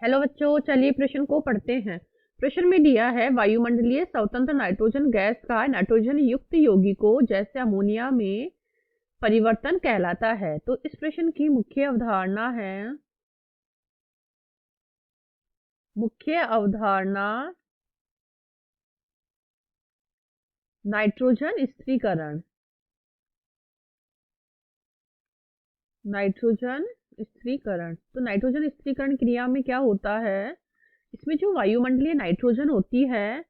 Hello बच्चों, चलिए प्रश्न को पढ़ते हैं। प्रश्न में दिया है वायुमंडलीय स्वतंत्र नाइट्रोजन गैस का नाइट्रोजन युक्त यौगिकों जैसे अमोनिया में परिवर्तन कहलाता है। तो इस प्रश्न की मुख्य अवधारणा नाइट्रोजन स्थिरीकरण। नाइट्रोजन स्थिरीकरण, तो नाइट्रोजन स्थिरीकरण क्रिया में क्या होता है, इसमें जो वायुमंडलीय नाइट्रोजन होती है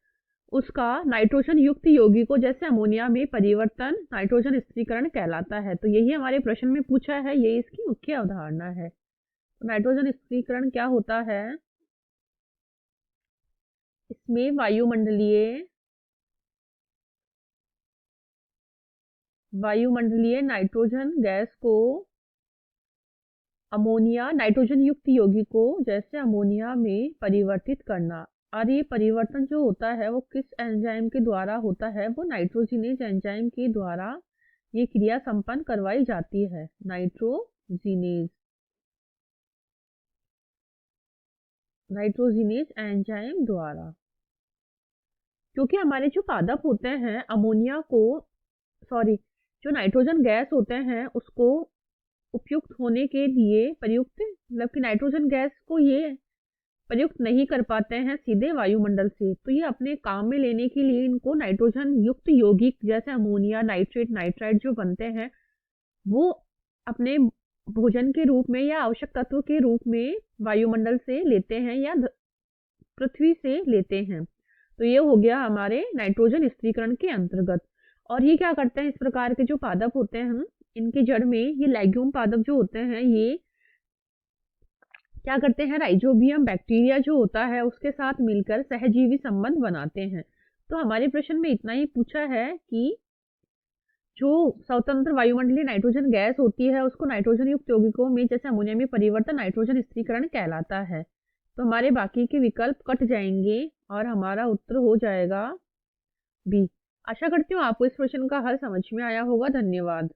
उसका नाइट्रोजन युक्त यौगिकों जैसे अमोनिया में परिवर्तन नाइट्रोजन स्थिरीकरण कहलाता है। तो यही हमारे प्रश्न में पूछा है, ये इसकी मुख्य अवधारणा है। तो नाइट्रोजन स्थिरीकरण क्या होता है, इसमें वायुमंडलीय नाइट्रोजन गैस को अमोनिया नाइट्रोजन युक्त यौगिकों जैसे अमोनिया में परिवर्तित करना। और ये परिवर्तन जो होता है वो किस एंजाइम के द्वारा होता है, वो नाइट्रोजिनेज एंजाइम के द्वारा ये क्रिया संपन्न करवाई जाती है। नाइट्रोजिनेज एंजाइम द्वारा, क्योंकि हमारे जो पादप होते हैं अमोनिया को, सॉरी, जो नाइट्रोजन गैस होते हैं उसको उपयुक्त होने के लिए प्रयुक्त, मतलब कि नाइट्रोजन गैस को ये प्रयुक्त नहीं कर पाते हैं सीधे वायुमंडल से, तो ये अपने काम में लेने के लिए इनको नाइट्रोजन युक्त यौगिक जैसे अमोनिया, नाइट्रेट, नाइट्राइट जो बनते हैं वो अपने भोजन के रूप में या आवश्यक तत्व के रूप में वायुमंडल से लेते हैं या पृथ्वी से लेते हैं। तो ये हो गया हमारे नाइट्रोजन स्थिरीकरण के अंतर्गत। और ये क्या करते हैं, इस प्रकार के जो पादप होते हैं इनके जड़ में ये लेग्यूम पादप जो होते हैं ये क्या करते हैं, राइजोबियम बैक्टीरिया जो होता है उसके साथ मिलकर सहजीवी संबंध बनाते हैं। तो हमारे प्रश्न में इतना ही पूछा है कि जो स्वतंत्र वायुमंडलीय नाइट्रोजन गैस होती है उसको नाइट्रोजन युक्त यौगिकों में जैसे अमोनिया में परिवर्तन नाइट्रोजन स्थिरीकरण कहलाता है। तो हमारे बाकी के विकल्प कट जाएंगे और हमारा उत्तर हो जाएगा बी। आशा करती हूँ आपको इस प्रश्न का हल समझ में आया होगा। धन्यवाद।